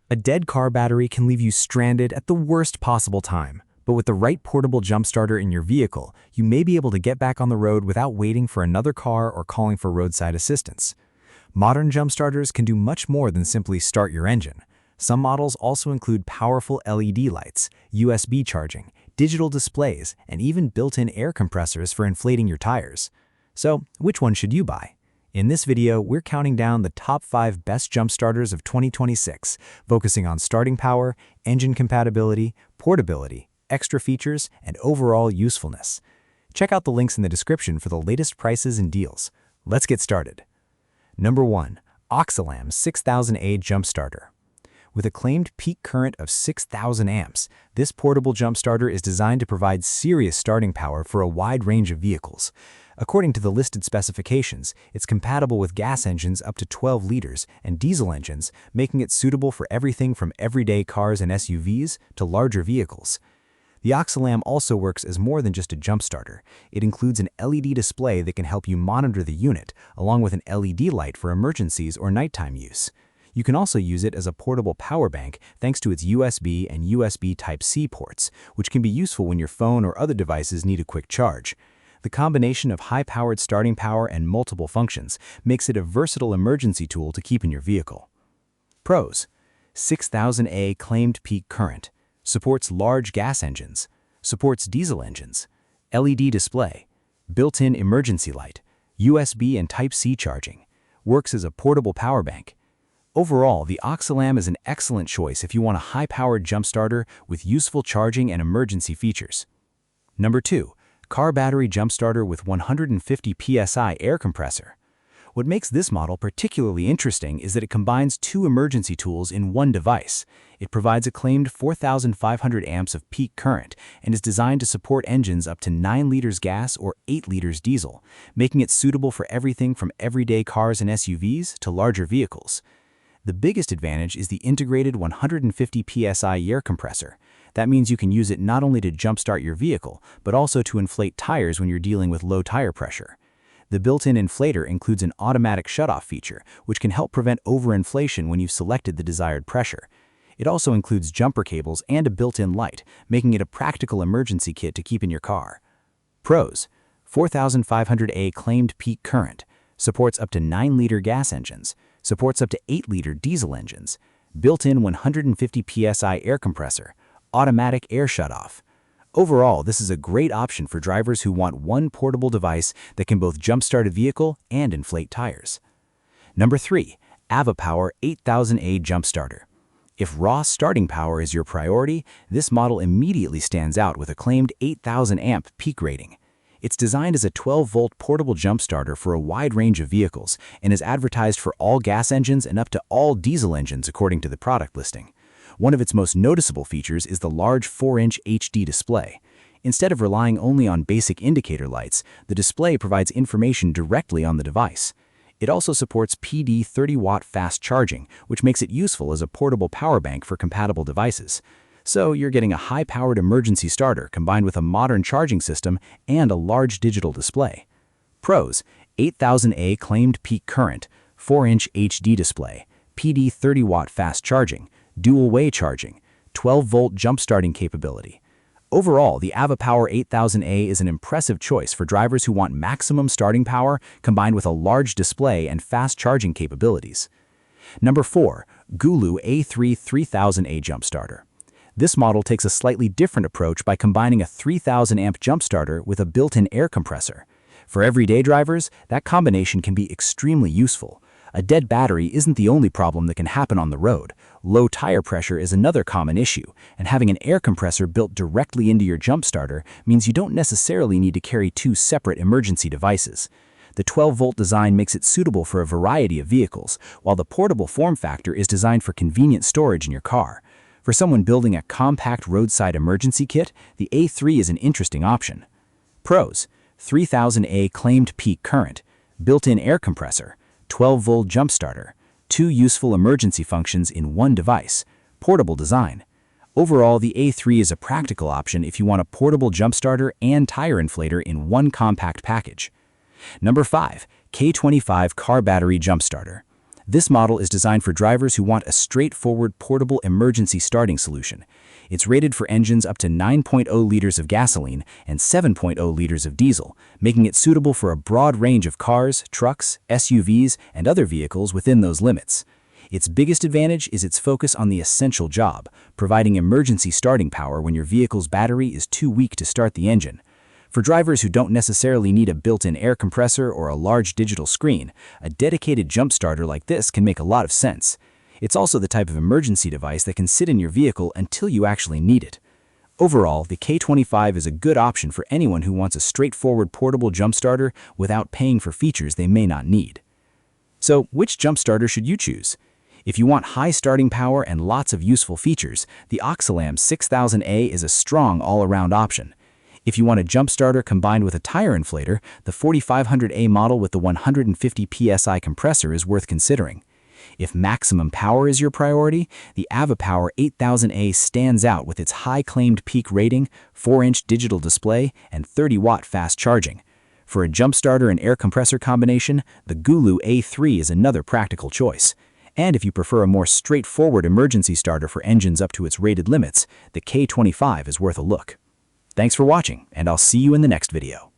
A dead car battery can leave you stranded at the worst possible time, but with the right portable jump starter in your vehicle, you may be able to get back on the road without waiting for another car or calling for roadside assistance. Modern jump starters can do much more than simply start your engine. Some models also include powerful LED lights, USB charging, digital displays, and even built-in air compressors for inflating your tires. So, which one should you buy? In this video, we're counting down the top 5 best jump starters of 2026, focusing on starting power, engine compatibility, portability, extra features, and overall usefulness. Check out the links in the description for the latest prices and deals. Let's get started. Number 1. OXILAM 6000A Jump Starter. With a claimed peak current of 6,000 amps, this portable jump starter is designed to provide serious starting power for a wide range of vehicles. According to the listed specifications, it's compatible with gas engines up to 12 liters and diesel engines, making it suitable for everything from everyday cars and SUVs to larger vehicles. The OXILAM also works as more than just a jump starter. It includes an LED display that can help you monitor the unit, along with an LED light for emergencies or nighttime use. You can also use it as a portable power bank thanks to its USB and USB Type-C ports, which can be useful when your phone or other devices need a quick charge. The combination of high-powered starting power and multiple functions makes it a versatile emergency tool to keep in your vehicle. Pros: 6000A claimed peak current, supports large gas engines, supports diesel engines, LED display, built-in emergency light, USB and Type-C charging, works as a portable power bank. Overall, the OXILAM is an excellent choice if you want a high-powered jump starter with useful charging and emergency features. Number 2. Car battery jump starter with 150 PSI Air Compressor. What makes this model particularly interesting is that it combines two emergency tools in one device. It provides a claimed 4,500 amps of peak current and is designed to support engines up to 9 liters gas or 8 liters diesel, making it suitable for everything from everyday cars and SUVs to larger vehicles. The biggest advantage is the integrated 150 PSI air compressor. That means you can use it not only to jumpstart your vehicle, but also to inflate tires when you're dealing with low tire pressure. The built-in inflator includes an automatic shutoff feature, which can help prevent overinflation when you've selected the desired pressure. It also includes jumper cables and a built-in light, making it a practical emergency kit to keep in your car. Pros: 4,500A claimed peak current, supports up to 9-liter gas engines, supports up to 8-liter diesel engines, built-in 150 PSI air compressor, automatic air shutoff. Overall, this is a great option for drivers who want one portable device that can both jumpstart a vehicle and inflate tires. Number 3. AVAPOW 8000A Jump Starter. If raw starting power is your priority, this model immediately stands out with a claimed 8,000 amp peak rating. It's designed as a 12-volt portable jump starter for a wide range of vehicles and is advertised for all gas engines and up to all diesel engines according to the product listing. One of its most noticeable features is the large 4-inch HD display. Instead of relying only on basic indicator lights, the display provides information directly on the device. It also supports PD 30-watt fast charging, which makes it useful as a portable power bank for compatible devices. So you're getting a high-powered emergency starter combined with a modern charging system and a large digital display. Pros: 8000A claimed peak current, 4-inch HD display, PD 30-watt fast charging, dual-way charging, 12-volt jump-starting capability. Overall, the AVAPOW 8000A is an impressive choice for drivers who want maximum starting power combined with a large display and fast charging capabilities. Number 4. GOOLOO A3 3000A Jump Starter. This model takes a slightly different approach by combining a 3,000 amp jump starter with a built-in air compressor. For everyday drivers, that combination can be extremely useful. A dead battery isn't the only problem that can happen on the road. Low tire pressure is another common issue, and having an air compressor built directly into your jump starter means you don't necessarily need to carry two separate emergency devices. The 12-volt design makes it suitable for a variety of vehicles, while the portable form factor is designed for convenient storage in your car. For someone building a compact roadside emergency kit, the A3 is an interesting option. Pros: 3000A claimed peak current, built-in air compressor, 12-volt jump starter, 2 useful emergency functions in one device, portable design. Overall, the A3 is a practical option if you want a portable jump starter and tire inflator in one compact package. Number 5. K25 Car Battery Jump Starter. This model is designed for drivers who want a straightforward portable emergency starting solution. It's rated for engines up to 9.0 liters of gasoline and 7.0 liters of diesel, making it suitable for a broad range of cars, trucks, SUVs, and other vehicles within those limits. Its biggest advantage is its focus on the essential job, providing emergency starting power when your vehicle's battery is too weak to start the engine. For drivers who don't necessarily need a built-in air compressor or a large digital screen, a dedicated jump starter like this can make a lot of sense. It's also the type of emergency device that can sit in your vehicle until you actually need it. Overall, the K25 is a good option for anyone who wants a straightforward portable jump starter without paying for features they may not need. So, which jump starter should you choose? If you want high starting power and lots of useful features, the OXILAM 6000A is a strong all-around option. If you want a jump starter combined with a tire inflator, the 4500A model with the 150 PSI compressor is worth considering. If maximum power is your priority, the AVAPOW 8000A stands out with its high claimed peak rating, 4-inch digital display, and 30-watt fast charging. For a jump starter and air compressor combination, the GOOLOO A3 is another practical choice. And if you prefer a more straightforward emergency starter for engines up to its rated limits, the K25 is worth a look. Thanks for watching, and I'll see you in the next video.